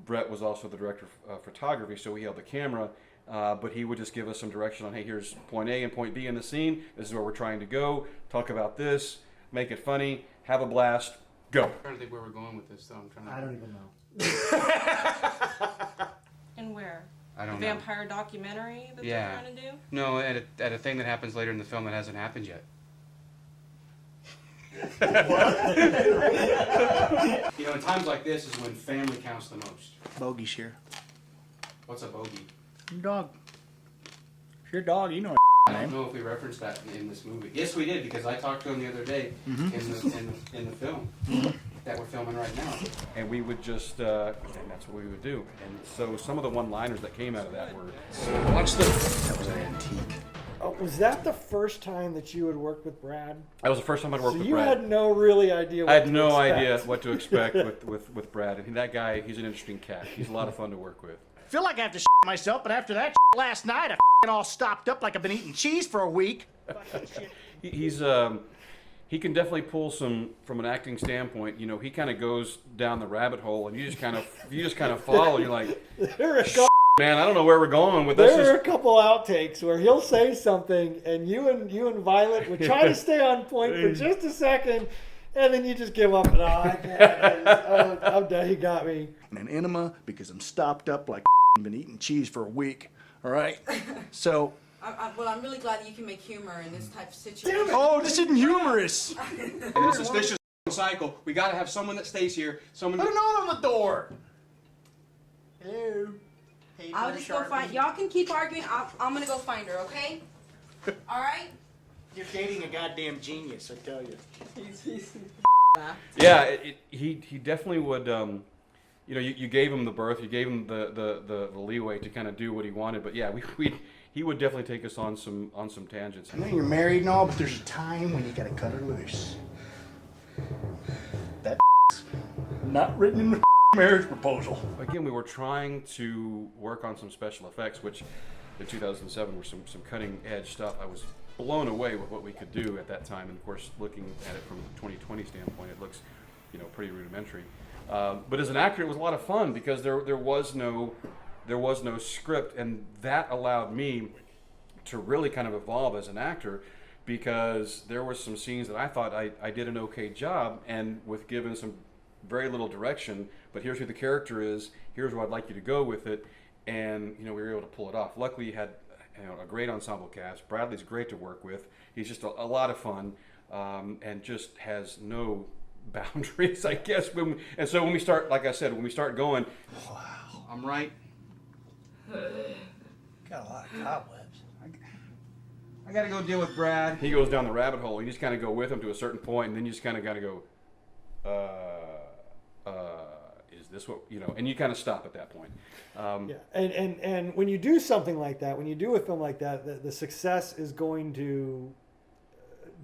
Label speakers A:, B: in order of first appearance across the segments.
A: Brett was also the director of photography, so he held the camera. But he would just give us some direction on, hey, here's point A and point B in the scene. This is where we're trying to go. Talk about this. Make it funny. Have a blast. Go.
B: I'm trying to think where we're going with this, though.
C: I don't even know.
D: And where?
B: I don't
D: The
B: know.
D: vampire documentary that
B: Yeah.
D: they're trying to do?
B: No, at a thing that happens later in the film that hasn't happened yet. You know, in times like this is when family counts the most.
C: Bogey's here.
B: What's a bogey?
C: Your dog. It's your dog, you know
B: I don't know if we referenced that in this movie. Yes, we did, because I talked to him the other day in the film that we're filming right now.
A: And we would just, and that's what we would do. And so some of the one-liners that came out of that were,
B: Watch the.
C: That was an antique.
E: Oh, was that the first time that you had worked with Brad?
A: that was the first time I'd worked
E: So
A: with
E: you
A: Brad.
E: had no really idea. What
A: I had
E: to
A: no
E: expect.
A: idea what to expect with Brad. And that guy, he's an interesting cat. He's a lot of fun to work with.
C: I feel like I have to myself, but after that last night, I all stopped up like I've been eating cheese for a week.
A: He can definitely pull some from an acting standpoint. You know, he kind of goes down the rabbit hole, and you just kind of follow. You're like,
E: There are a couple,
A: man, I don't know where we're going with this.
E: there are a couple outtakes where he'll say something, and you and Violet would try to stay on point for just a second, and then you just give up. And I can't. I'm done. He got me.
C: And an enema because I'm stopped up like I've been eating cheese for a week. All right? So,
F: Well, I'm really glad that you can make humor in this type of situation.
C: oh, this isn't humorous.
B: In this is vicious cycle. We got to have someone that stays here. Someone.
C: Put a note on the door. Hello. Hey,
F: I'll just go find. Y'all can keep arguing. I'm gonna go find her. Okay? All right.
C: You're dating a goddamn genius, I tell you.
A: Yeah, he definitely would. You know, you gave him the berth, you gave him the leeway to kind of do what he wanted. But yeah, he would definitely take us on some tangents.
C: I know you're married and all, but there's a time when you gotta cut her loose. That not written in the marriage proposal.
A: Again, we were trying to work on some special effects, which in 2007 were some cutting edge stuff. I was blown away with what we could do at that time, and of course, looking at it from a 2020 standpoint, it looks, you know, pretty rudimentary. But as an actor, it was a lot of fun because there was no script, and that allowed me to really kind of evolve as an actor, because there were some scenes that I thought I did an okay job, and with given some very little direction, but here's who the character is, here's where I'd like you to go with it, and you know, we were able to pull it off. Luckily, you had, you know, a great ensemble cast. Bradley's great to work with. He's just a lot of fun, and just has no boundaries, I guess. And so when we start, like I said, when we start going,
C: Wow.
B: I'm right.
C: Got a lot of cobwebs.
B: I got to go deal with Brad.
A: he goes down the rabbit hole. You just kind of go with him to a certain point, and then you just kind of got to go, is this what, you know, and you kind of stop at that point.
E: Yeah, and when you do something like that, when you do a film like that, the success is going to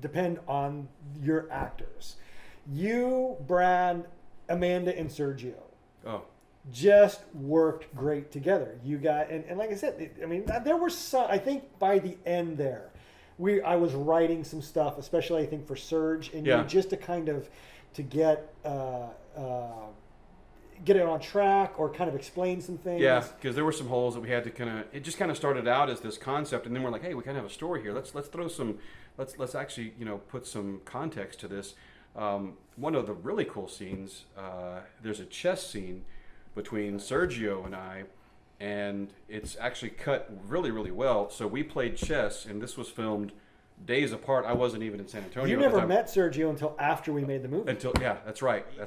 E: depend on your actors. You, Brad, Amanda, and Sergio
A: Oh,
E: just worked great together. You got, and like I said, I mean, there were some, I think by the end there, I was writing some stuff, especially I think for Serge, and
A: Yeah.
E: you just to kind of, to get it on track or kind of explain some things.
A: yeah, because there were some holes that we had to kind of. It just kind of started out as this concept, and then we're like, hey, we kind of have a story here. Let's throw some. Let's actually, you know, put some context to this. One of the really cool scenes, there's a chess scene between Sergio and I, and it's actually cut really, really well. So we played chess, and this was filmed days apart. I wasn't even in San Antonio.
E: You
A: at the
E: never
A: time.
E: met Sergio until after we made the movie.
A: Until, yeah, that's right. I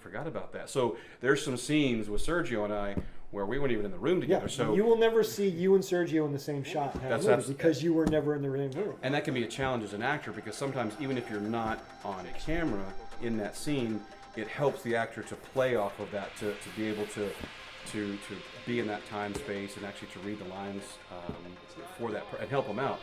A: forgot about that. So there's some scenes with Sergio and I where we weren't even in the room together.
E: Yeah,
A: So
E: you will never see you and Sergio in the same shot in
A: That's
E: that movie
A: abs-
E: because you were never in the same room.
A: and that can be a challenge as an actor, because sometimes even if you're not on a camera in that scene, it helps the actor to play off of that, to be able to be in that time space and actually to read the lines for that and help them out.